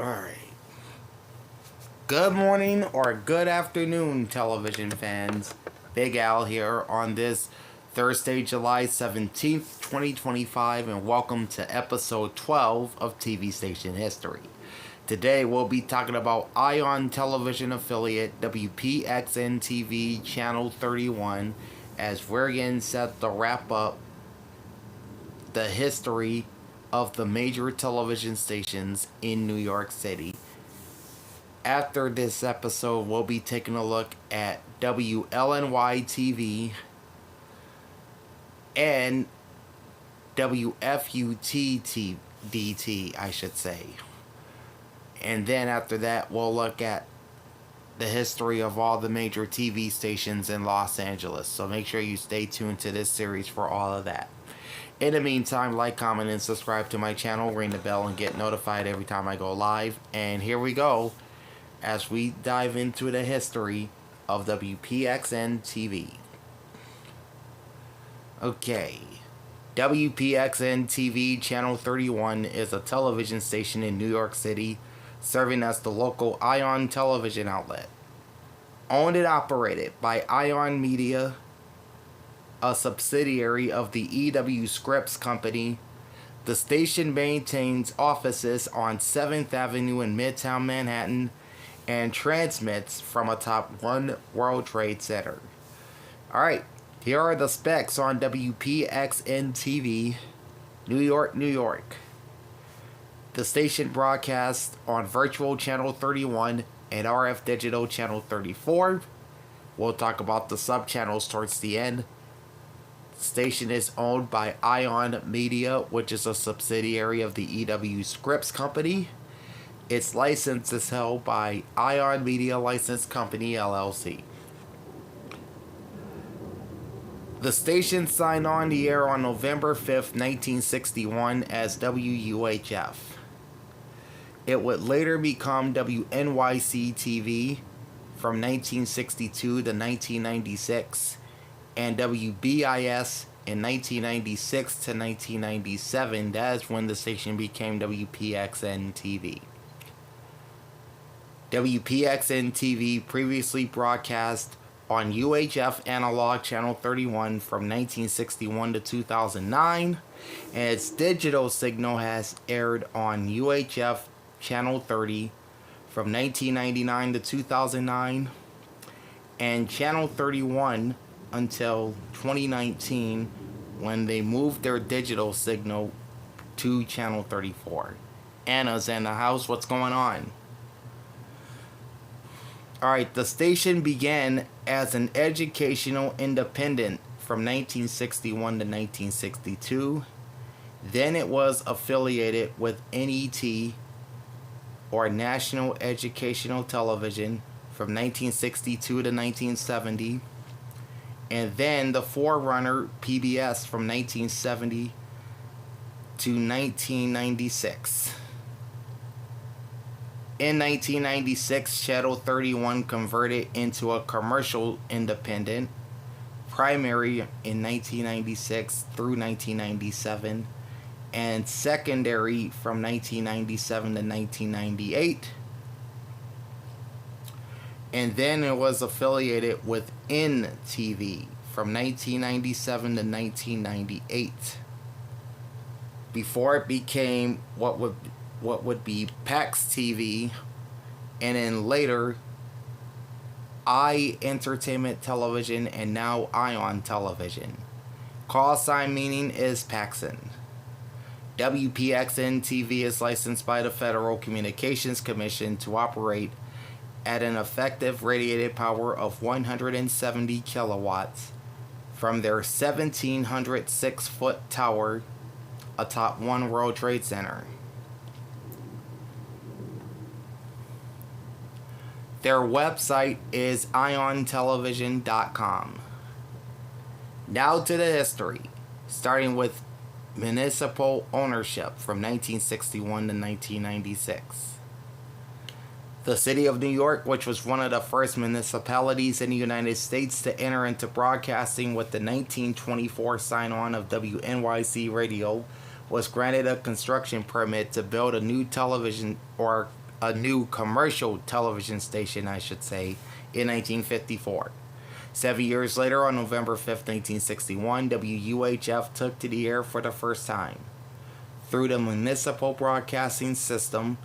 Alright. Good morning or good afternoon, television fans. Big Al here on this Thursday, July 17th, 2025, and welcome to episode 12 of TV Station History. Today we'll be talking about Ion Television affiliate WPXN-TV Channel 31 as we're getting set to wrap up the history of the major television stations in New York City. After this episode, we'll be taking a look at WLNY-TV and WFUT-DT, I should say. And then after that, we'll look at the history of all the major TV stations in Los Angeles. So make sure you stay tuned to this series for all of that. In the meantime, like, comment, and subscribe to my channel. Ring the bell and get notified every time I go live. And here we go as we dive into the history of WPXN-TV. Okay. WPXN-TV Channel 31 is a television station in New York City, serving as the local Ion television outlet. Owned and operated by Ion Media, a subsidiary of the E.W. Scripps Company, the station maintains offices on 7th Avenue in Midtown Manhattan and transmits from atop One World Trade Center. Alright, here are the specs on WPXN-TV, New York, New York. The station broadcasts on Virtual Channel 31 and RF Digital Channel 34. We'll talk about the sub-channels towards the end. The station is owned by Ion Media, which is a subsidiary of the E.W. Scripps Company. Its license is held by Ion Media License Company, LLC. The station signed on the air on November 5th, 1961 as WUHF. It would later become WNYC-TV from 1962 to 1996, and WBIS in 1996 to 1997. That is when the station became WPXN-TV. WPXN-TV previously broadcast on UHF Analog Channel 31 from 1961 to 2009, and its digital signal has aired on UHF Channel 30 from 1999 to 2009, and Channel 31 until 2019 when they moved their digital signal to Channel 34. Anna's in the house. What's going on? Alright, the station began as an educational independent from 1961 to 1962. Then it was affiliated with NET, or National Educational Television, from 1962 to 1970. And then the forerunner PBS from 1970 to 1996. In 1996, Channel 31 converted into a commercial independent, primary in 1996 through 1997, and secondary from 1997 to 1998. And then it was affiliated with NTV from 1997 to 1998. Before it became what would be PAX TV, and then later Entertainment Television, and now Ion Television. Call sign meaning is Paxson. WPXN-TV is licensed by the Federal Communications Commission to operate at an effective radiated power of 170 kilowatts from their 1,706-foot tower atop One World Trade Center. Their website is iontelevision.com. Now to the history, starting with municipal ownership from 1961 to 1996. The City of New York, which was one of the first municipalities in the United States to enter into broadcasting with the 1924 sign-on of WNYC Radio, was granted a construction permit to build a new television or a new commercial television station, I should say, in 1954. 7 years later, on November 5th, 1961, WUHF took to the air for the first time. Through the municipal broadcasting system,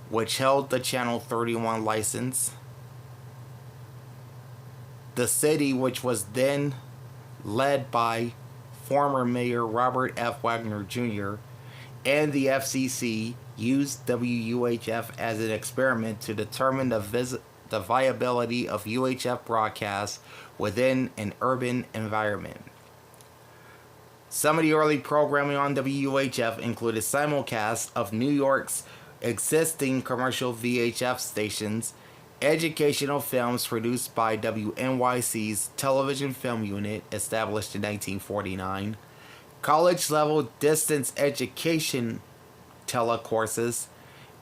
which held the Channel 31 license, the city, which was then led by former Mayor Robert F. Wagner Jr., and the FCC used WUHF as an experiment to determine the viability of UHF broadcasts within an urban environment. Some of the early programming on WUHF included simulcasts of New York's existing commercial VHF stations, educational films produced by WNYC's television film unit, established in 1949, college-level distance education telecourses,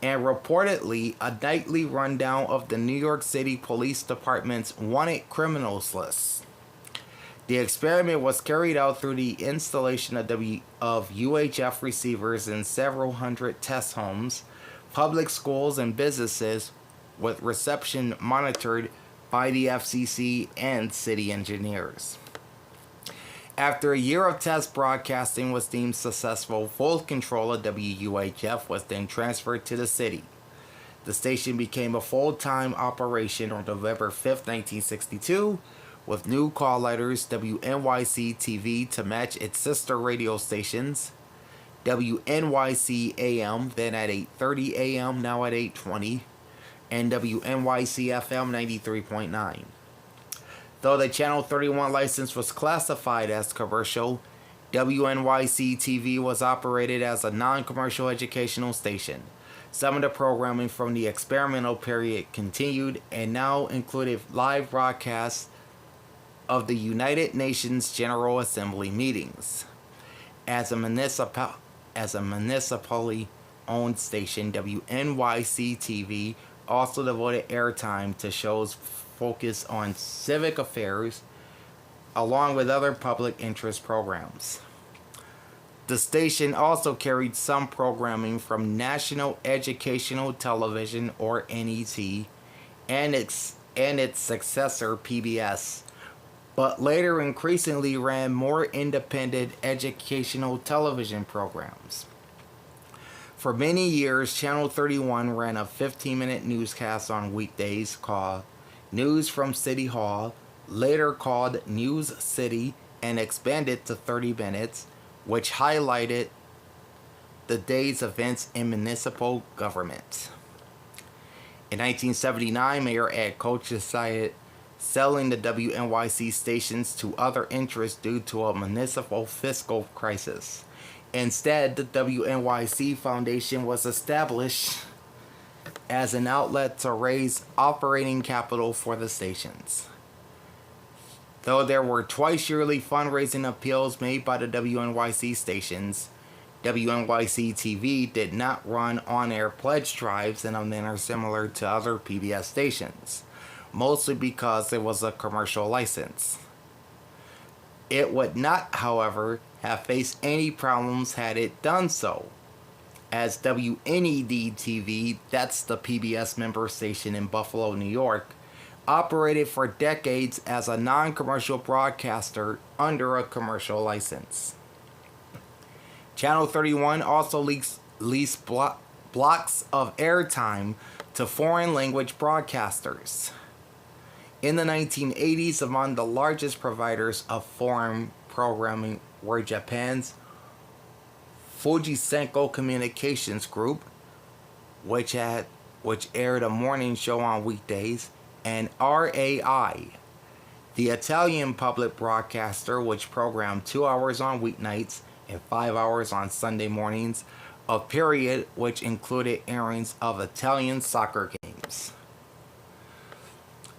and reportedly a nightly rundown of the New York City Police Department's wanted criminals list. The experiment was carried out through the installation of UHF receivers in several hundred test homes, public schools, and businesses, with reception monitored by the FCC and city engineers. After a year of test broadcasting was deemed successful, full control of WUHF was then transferred to the city. The station became a full-time operation on November 5th, 1962, with new call letters WNYC-TV to match its sister radio stations, WNYC AM, then at 8:30 AM, now at 8:20, and WNYC FM 93.9. Though the Channel 31 license was classified as commercial, WNYC-TV was operated as a non-commercial educational station. Some of the programming from the experimental period continued and now included live broadcasts of the United Nations General Assembly meetings. As a municipally owned station, WNYC-TV also devoted airtime to shows focused on civic affairs, along with other public interest programs. The station also carried some programming from National Educational Television, or NET, and its successor, PBS, but later increasingly ran more independent educational television programs. For many years, Channel 31 ran a 15-minute newscast on weekdays called News from City Hall, later called News City, and expanded to 30 minutes, which highlighted the day's events in municipal government. In 1979, Mayor Ed Koch decided selling the WNYC stations to other interests due to a municipal fiscal crisis. Instead, the WNYC Foundation was established as an outlet to raise operating capital for the stations. Though there were twice-yearly fundraising appeals made by the WNYC stations, WNYC-TV did not run on-air pledge drives in a manner similar to other PBS stations, mostly because it was a commercial license. It would not, however, have faced any problems had it done so, as WNED-TV, that's the PBS member station in Buffalo, New York, operated for decades as a non-commercial broadcaster under a commercial license. Channel 31 also leased blocks of airtime to foreign language broadcasters. In the 1980s, among the largest providers of foreign programming were Japan's Fujisenko Communications Group, which aired a morning show on weekdays, and RAI, the Italian public broadcaster, which programmed 2 hours on weeknights and 5 hours on Sunday mornings, a period which included airings of Italian soccer games.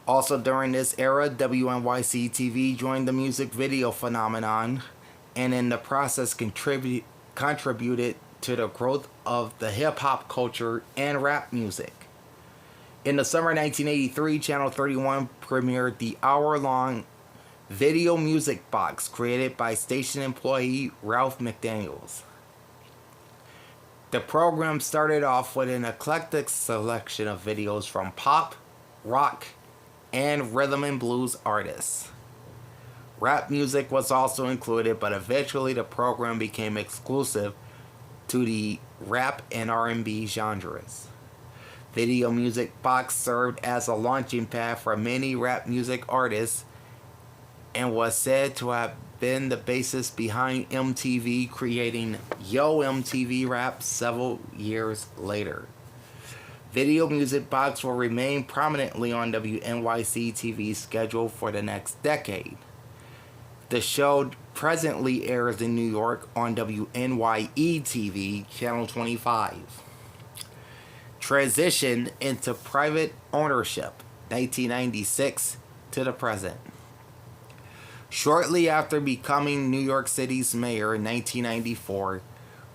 Also during this era, WNYC-TV joined the music video phenomenon, and in the process contributed to the growth of the hip-hop culture and rap music. In the summer of 1983, Channel 31 premiered the hour-long video music box created by station employee Ralph McDaniels. The program started off with an eclectic selection of videos from pop, rock, and rhythm and blues artists. Rap music was also included, but eventually the program became exclusive to the rap and R&B genres. Video Music Box served as a launching pad for many rap music artists and was said to have been the basis behind MTV creating Yo MTV Rap several years later. Video Music Box will remain prominently on WNYC-TV's schedule for the next decade. The show presently airs in New York on WNYE-TV, Channel 25. Transition into private ownership, 1996 to the present. Shortly after becoming New York City's mayor in 1994,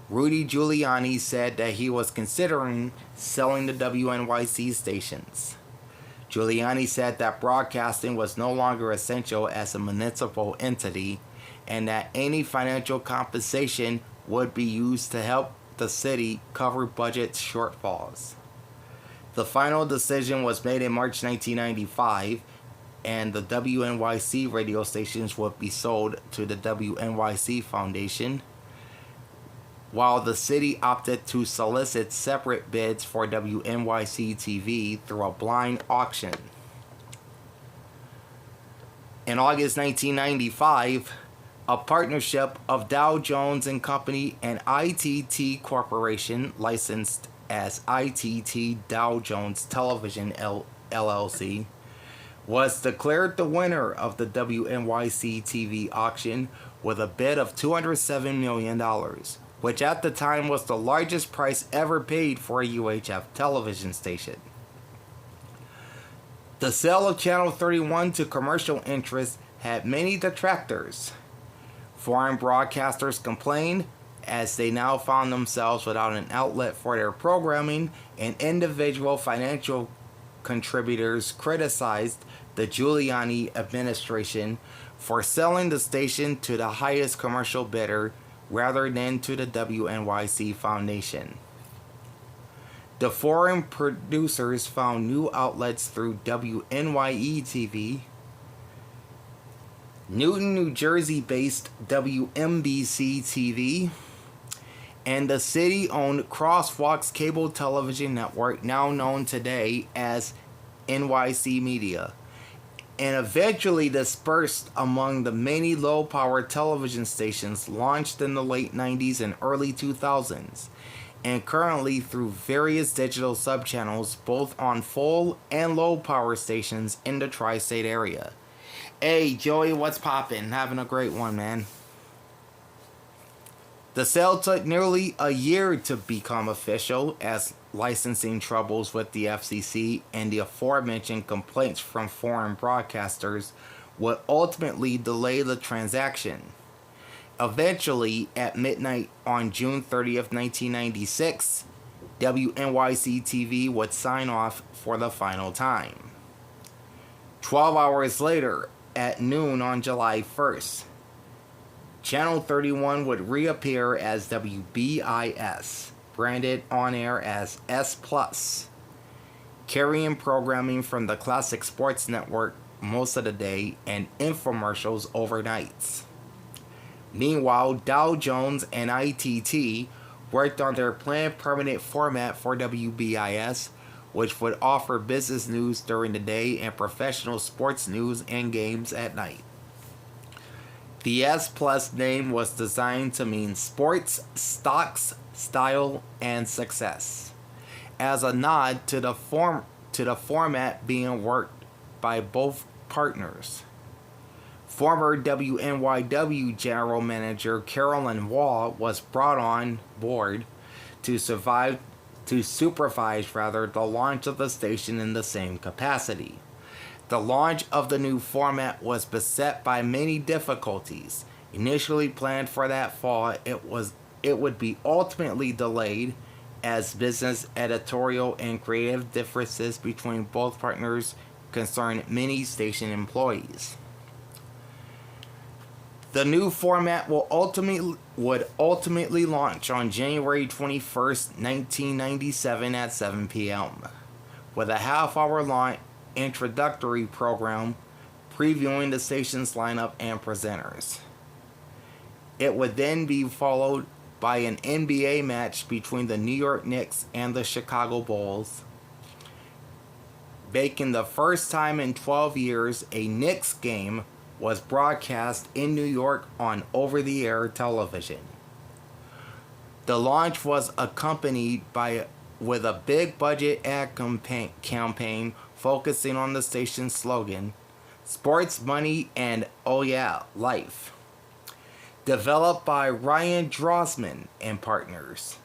Rudy Giuliani said that he was considering selling the WNYC stations. Giuliani said that broadcasting was no longer essential as a municipal entity and that any financial compensation would be used to help the city cover budget shortfalls. The final decision was made in March 1995, and the WNYC radio stations would be sold to the WNYC Foundation, while the city opted to solicit separate bids for WNYC-TV through a blind auction. In August 1995, a partnership of Dow Jones and Company and ITT Corporation, licensed as ITT Dow Jones Television LLC, was declared the winner of the WNYC-TV auction with a bid of $207 million, which at the time was the largest price ever paid for a UHF television station. The sale of Channel 31 to commercial interests had many detractors. Foreign broadcasters complained as they now found themselves without an outlet for their programming, and individual financial contributors criticized the Giuliani administration for selling the station to the highest commercial bidder rather than to the WNYC Foundation. The foreign producers found new outlets through WNYE-TV, Newton, New Jersey-based WMBC-TV, and the city-owned Crosswalks cable television network, now known today as NYC Media, and eventually dispersed among the many low-power television stations launched in the late 90s and early 2000s, and currently through various digital subchannels both on full and low-power stations in the tri-state area. Hey, Joey, what's poppin'? Having a great one, man. The sale took nearly a year to become official, as licensing troubles with the FCC and the aforementioned complaints from foreign broadcasters would ultimately delay the transaction. Eventually, at midnight on June 30th, 1996, WNYC-TV would sign off for the final time. 12 hours later, at noon on July 1st, Channel 31 would reappear as WBIS, branded on air as S+, carrying programming from the classic sports network most of the day and infomercials overnights. Meanwhile, Dow Jones and ITT worked on their planned permanent format for WBIS, which would offer business news during the day and professional sports news and games at night. The S+ name was designed to mean sports, stocks, style, and success, as a nod to the format being worked by both partners. Former WNYW General Manager Carolyn Wall was brought on board to supervise the launch of the station in the same capacity. The launch of the new format was beset by many difficulties. Initially planned for that fall, it would be ultimately delayed as business, editorial, and creative differences between both partners concerned many station employees. The new format would ultimately launch on January 21st, 1997 at 7 p.m. with a half-hour long introductory program previewing the station's lineup and presenters. It would then be followed by an NBA match between the New York Knicks and the Chicago Bulls, making the first time in 12 years a Knicks game was broadcast in New York on over-the-air television. The launch was accompanied with a big budget ad campaign focusing on the station's slogan, "Sports, Money, and Oh Yeah, Life." Developed by Ryan Drossman and Partners,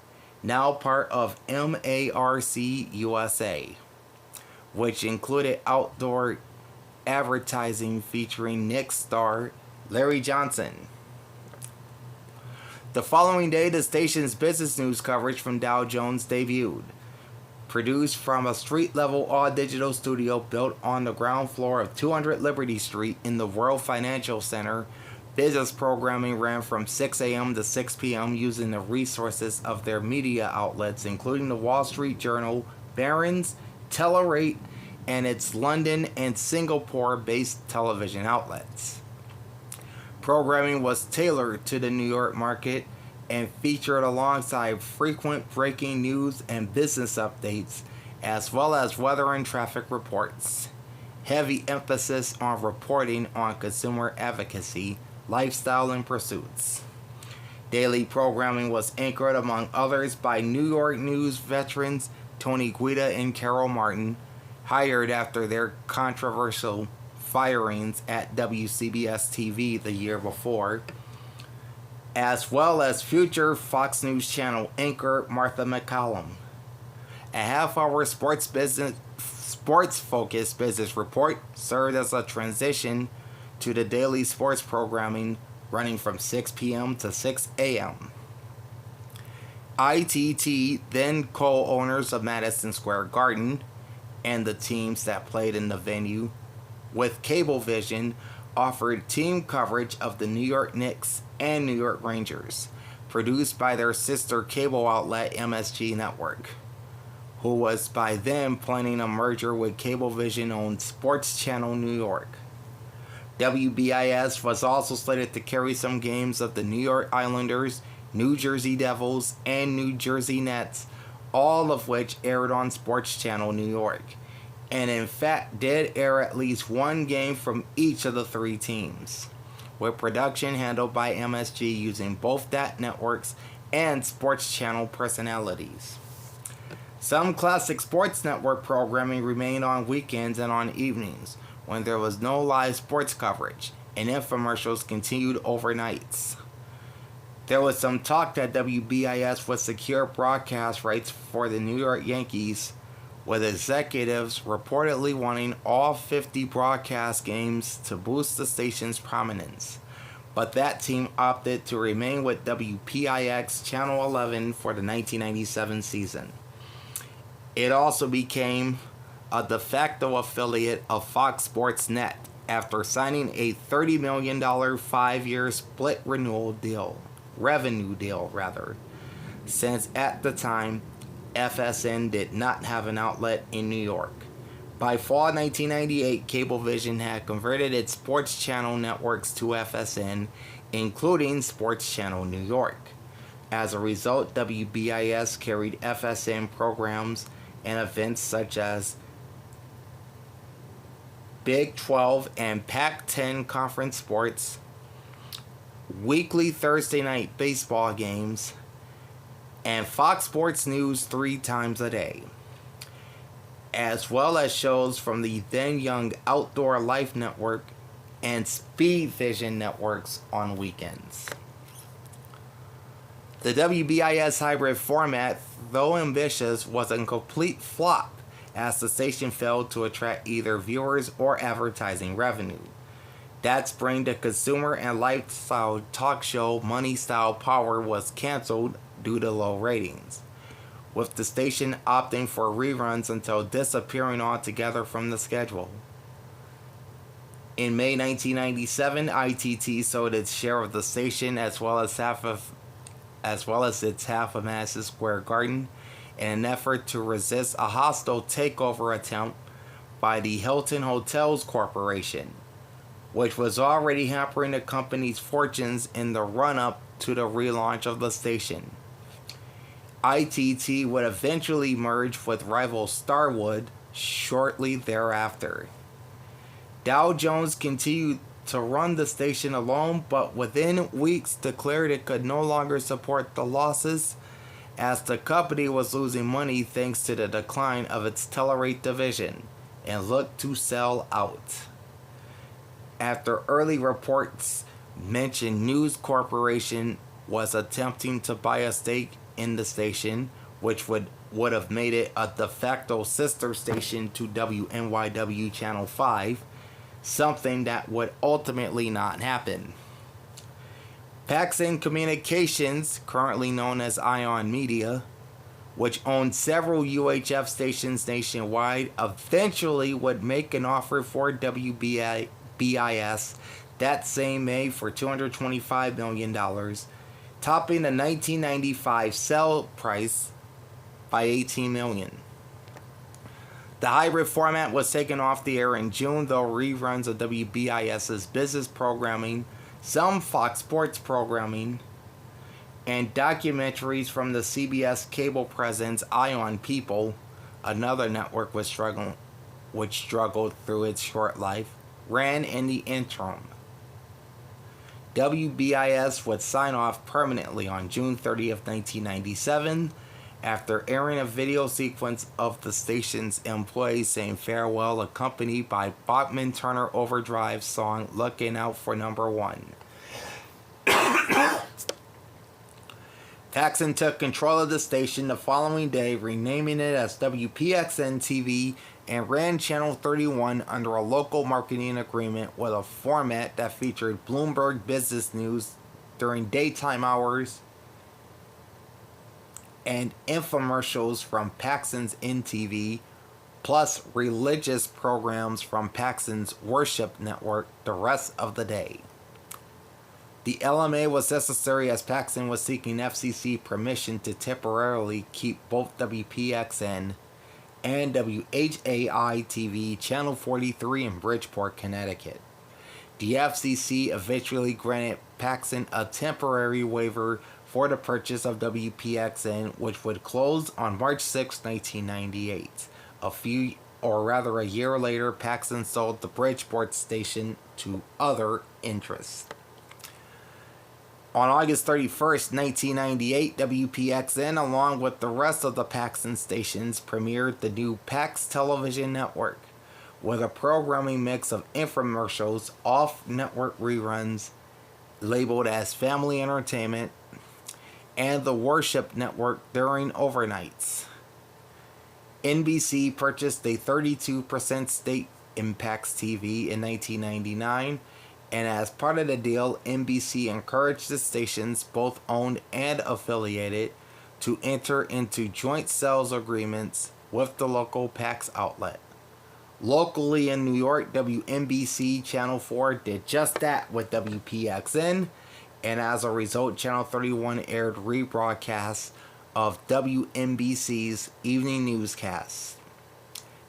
now part of MARC USA, which included outdoor advertising featuring Knicks star Larry Johnson. The following day, the station's business news coverage from Dow Jones debuted. Produced from a street-level all-digital studio built on the ground floor of 200 Liberty Street in the World Financial Center, business programming ran from 6 a.m. to 6 p.m. using the resources of their media outlets, including the Wall Street Journal, Barron's, Tele8, and its London and Singapore-based television outlets. Programming was tailored to the New York market and featured alongside frequent breaking news and business updates, as well as weather and traffic reports. Heavy emphasis on reporting on consumer advocacy, lifestyle, and pursuits. Daily programming was anchored, among others, by New York News veterans Tony Guida and Carol Martin, hired after their controversial firings at WCBS-TV the year before, as well as future Fox News Channel anchor Martha McCallum. A half-hour sports-focused business report served as a transition to the daily sports programming running from 6 p.m. to 6 a.m. ITT, then co-owners of Madison Square Garden and the teams that played in the venue, with Cablevision, offered team coverage of the New York Knicks and New York Rangers, produced by their sister cable outlet MSG Network, who was by then planning a merger with Cablevision-owned Sports Channel New York. WBIS was also slated to carry some games of the New York Islanders, New Jersey Devils, and New Jersey Nets, all of which aired on Sports Channel New York, and in fact did air at least one game from each of the three teams, with production handled by MSG using both that networks and Sports Channel personalities. Some classic Sports Network programming remained on weekends and on evenings, when there was no live sports coverage, and infomercials continued overnights. There was some talk that WBIS would secure broadcast rights for the New York Yankees, with executives reportedly wanting all 50 broadcast games to boost the station's prominence. But that team opted to remain with WPIX Channel 11 for the 1997 season. It also became a de facto affiliate of Fox Sports Net after signing a $30 million 5-year split revenue deal, since at the time FSN did not have an outlet in New York. By fall 1998, Cablevision had converted its sports channel networks to FSN, including Sports Channel New York. As a result, WBIS carried FSN programs and events such as Big 12 and Pac-10 conference sports, weekly Thursday night baseball games, and Fox Sports News 3 times a day, as well as shows from the then young Outdoor Life Network and Speed Vision networks on weekends. The WBIS hybrid format, though ambitious, was a complete flop, as the station failed to attract either viewers or advertising revenue. That spring, the consumer and lifestyle talk show Money Style Power was canceled due to low ratings, with the station opting for reruns until disappearing altogether from the schedule. In May 1997, ITT sold its share of the station as well as its half of Madison Square Garden in an effort to resist a hostile takeover attempt by the Hilton Hotels Corporation, which was already hampering the company's fortunes in the run-up to the relaunch of the station. ITT would eventually merge with rival Starwood shortly thereafter. Dow Jones continued to run the station alone, but within weeks declared it could no longer support the losses as the company was losing money thanks to the decline of its Telerate division and looked to sell out. After early reports mentioned News Corporation was attempting to buy a stake in the station, which would have made it a de facto sister station to WNYW Channel 5, something that would ultimately not happen. PXN Communications, currently known as Ion Media, which owned several UHF stations nationwide, eventually would make an offer for WBIS that same May for $225 million, topping the 1995 sale price by $18 million. The hybrid format was taken off the air in June, though reruns of WBIS's business programming, some Fox Sports programming, and documentaries from the CBS cable presence Ion People, another network which struggled through its short life, ran in the interim. WBIS would sign off permanently on June 30th, 1997, after airing a video sequence of the station's employees saying farewell, accompanied by Bachman Turner Overdrive's song Looking Out for Number One. PXN took control of the station the following day, renaming it as WPXN-TV, and ran Channel 31 under a local marketing agreement with a format that featured Bloomberg business news during daytime hours and infomercials from PXN's NTV, plus religious programs from PXN's Worship Network the rest of the day. The LMA was necessary as PXN was seeking FCC permission to temporarily keep both WPXN and WHAI-TV Channel 43 in Bridgeport, Connecticut. The FCC eventually granted PXN a temporary waiver for the purchase of WPXN, which would close on March 6, 1998. A year later, PXN sold the Bridgeport station to other interests. On August 31st, 1998, WPXN, along with the rest of the PXN stations, premiered the new PAX television network, with a programming mix of infomercials, off-network reruns labeled as family entertainment, and the Worship Network during overnights. NBC purchased a 32% stake in PAX TV in 1999, and as part of the deal, NBC encouraged the stations, both owned and affiliated, to enter into joint sales agreements with the local PAX outlet. Locally in New York, WNBC Channel 4 did just that with WPXN, and as a result, Channel 31 aired rebroadcasts of WNBC's evening newscasts.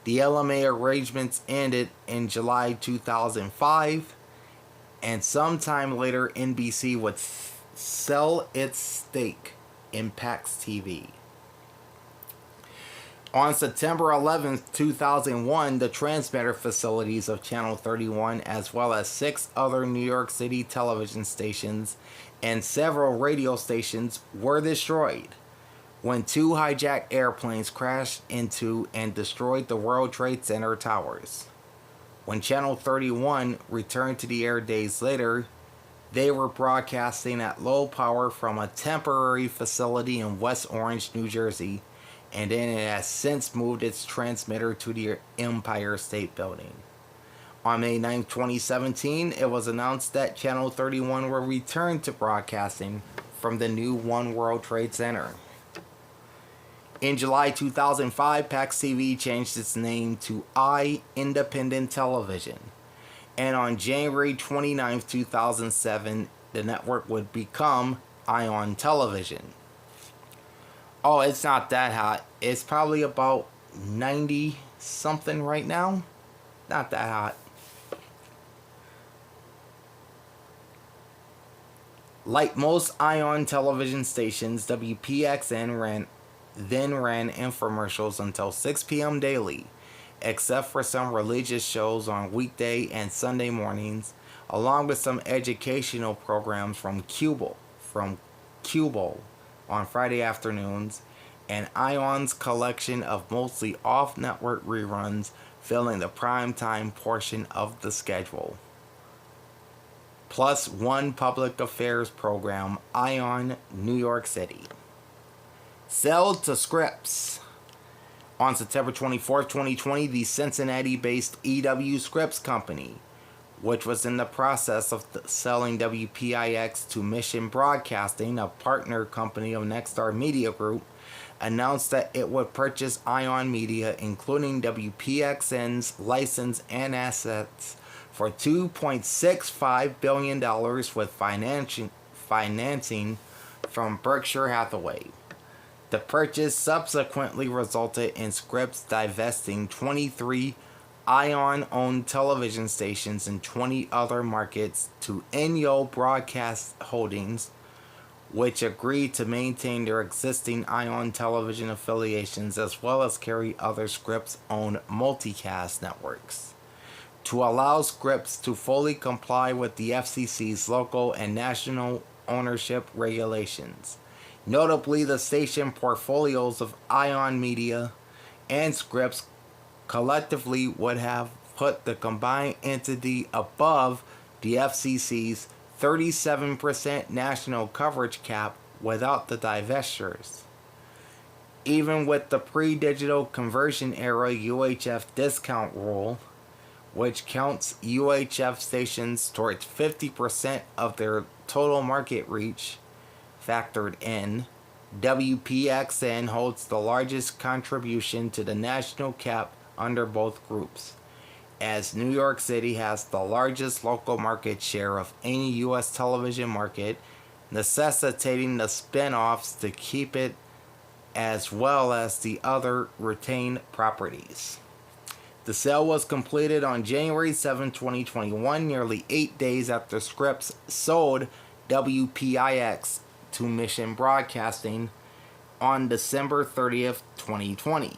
The LMA arrangements ended in July 2005, and sometime later NBC would sell its stake in PAX TV. On September 11, 2001, the transmitter facilities of Channel 31, as well as 6 other New York City television stations and several radio stations, were destroyed when 2 hijacked airplanes crashed into and destroyed the World Trade Center towers. When Channel 31 returned to the air days later, they were broadcasting at low power from a temporary facility in West Orange, New Jersey, and then it has since moved its transmitter to the Empire State Building. On May 9, 2017, it was announced that Channel 31 will return to broadcasting from the new One World Trade Center. In July 2005, PAX TV changed its name to Independent Television, And on January 29th, 2007, the network would become Ion Television. Oh, it's not that hot. It's probably about 90 something right now. Not that hot. Like most Ion television stations, WPXN then ran infomercials until 6 p.m. daily, except for some religious shows on weekday and Sunday mornings, along with some educational programs from Cubel on Friday afternoons, and Ion's collection of mostly off-network reruns filling the primetime portion of the schedule. Plus one public affairs program, Ion New York City. Sell to Scripps. On September 24, 2020, the Cincinnati-based EW Scripps Company, which was in the process of selling WPIX to Mission Broadcasting, a partner company of Nexstar Media Group, announced that it would purchase Ion Media, including WPXN's license and assets, for $2.65 billion with financing from Berkshire Hathaway. The purchase subsequently resulted in Scripps divesting 23 Ion-owned television stations in 20 other markets to Enyo Broadcast Holdings, which agreed to maintain their existing Ion television affiliations as well as carry other Scripps-owned multicast networks, to allow Scripps to fully comply with the FCC's local and national ownership regulations. Notably, the station portfolios of Ion Media and Scripps collectively would have put the combined entity above the FCC's 37% national coverage cap without the divestitures. Even with the pre-digital conversion era UHF discount rule, which counts UHF stations towards 50% of their total market reach, factored in, WPXN holds the largest contribution to the national cap under both groups, as New York City has the largest local market share of any U.S. television market, necessitating the spin-offs to keep it as well as the other retained properties. The sale was completed on January 7, 2021, nearly 8 days after Scripps sold WPIX to Mission Broadcasting on December 30th, 2020.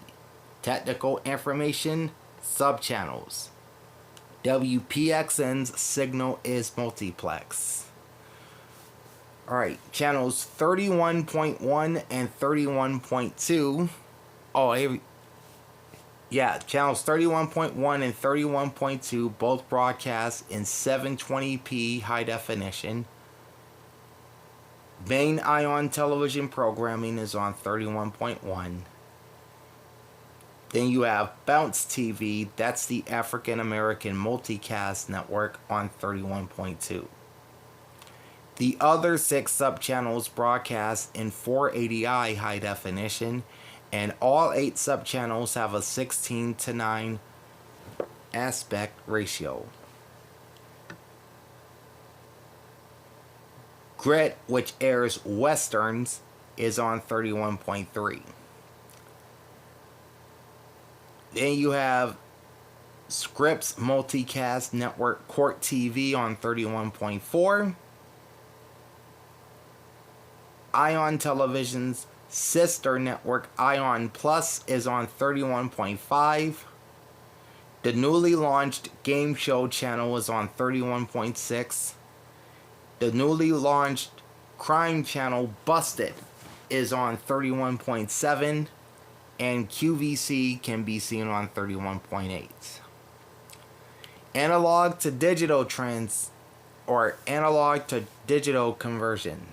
Technical information, subchannels. WPXN's signal is multiplex. Alright, channels 31.1 and 31.2. Channels 31.1 and 31.2 both broadcast in 720p high definition. Main Ion television programming is on 31.1. Then you have Bounce TV, that's the African American multicast network, on 31.2. The other 6 subchannels broadcast in 480i high definition, and all 8 subchannels have a 16:9 aspect ratio. Grit, which airs westerns, is on 31.3. Then you have Scripps Multicast Network Court TV on 31.4. Ion Television's sister network Ion Plus is on 31.5. The newly launched Game Show channel is on 31.6. The newly launched crime channel Busted is on 31.7. And QVC can be seen on 31.8. Analog to digital analog to digital conversion.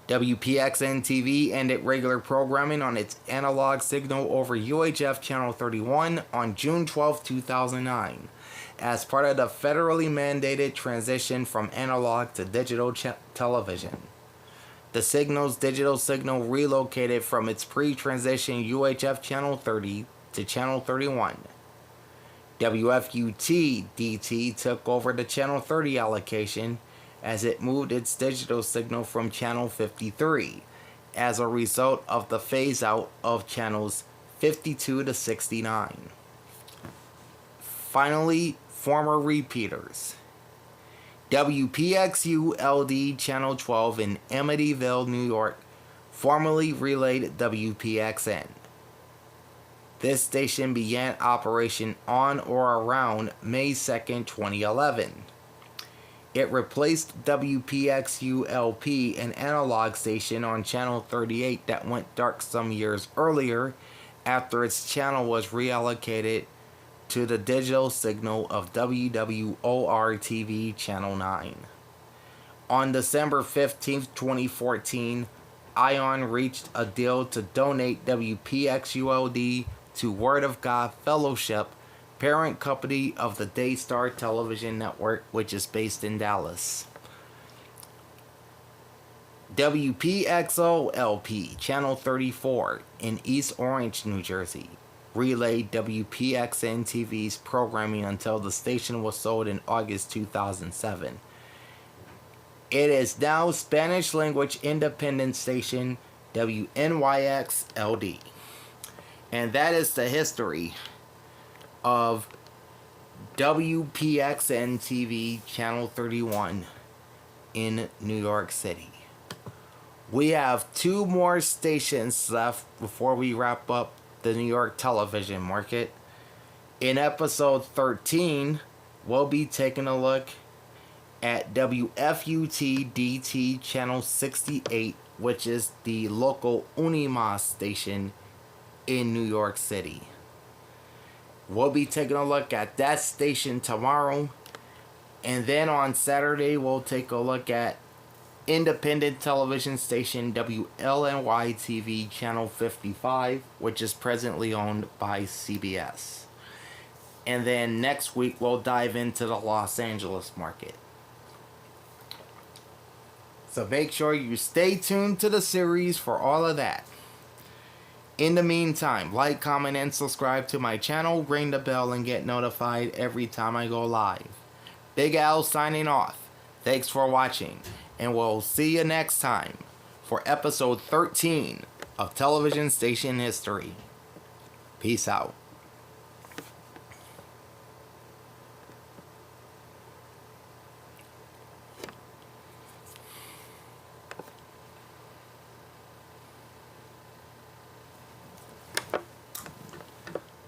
WPXN-TV ended regular programming on its analog signal over UHF Channel 31 on June 12, 2009, as part of the federally mandated transition from analog to digital television. The signal's digital signal relocated from its pre-transition UHF Channel 30 to Channel 31. WFUT-DT took over the Channel 30 allocation as it moved its digital signal from Channel 53 as a result of the phase-out of channels 52 to 69. Finally, former repeaters. WPXU-LD Channel 12 in Amityville, New York, formerly relayed WPXN. This station began operation on or around May 2nd, 2011. It replaced WPXU-LP, an analog station on Channel 38 that went dark some years earlier after its channel was reallocated to the digital signal of WWOR-TV Channel 9. On December 15, 2014, ION reached a deal to donate WPXU-LD to Word of God Fellowship, parent company of the Daystar Television Network, which is based in Dallas. WPXO-LP Channel 34 in East Orange, New Jersey, relayed WPXN-TV's programming until the station was sold in August 2007. It is now Spanish-language independent station WNYX-LD. And that is the history of WPXN-TV Channel 31 in New York City. We have 2 more stations left before we wrap up the New York television market. In episode 13, we'll be taking a look at WFUT-DT Channel 68, which is the local Unimas station in New York City. We'll be taking a look at that station tomorrow, and then on Saturday we'll take a look at independent television station WLNY-TV Channel 55, which is presently owned by CBS. And then next week we'll dive into the Los Angeles market. So make sure you stay tuned to the series for all of that. In the meantime, like, comment, and subscribe to my channel, ring the bell, and get notified every time I go live. Big Al signing off. Thanks for watching, and we'll see you next time for episode 13 of Television Station History. Peace out.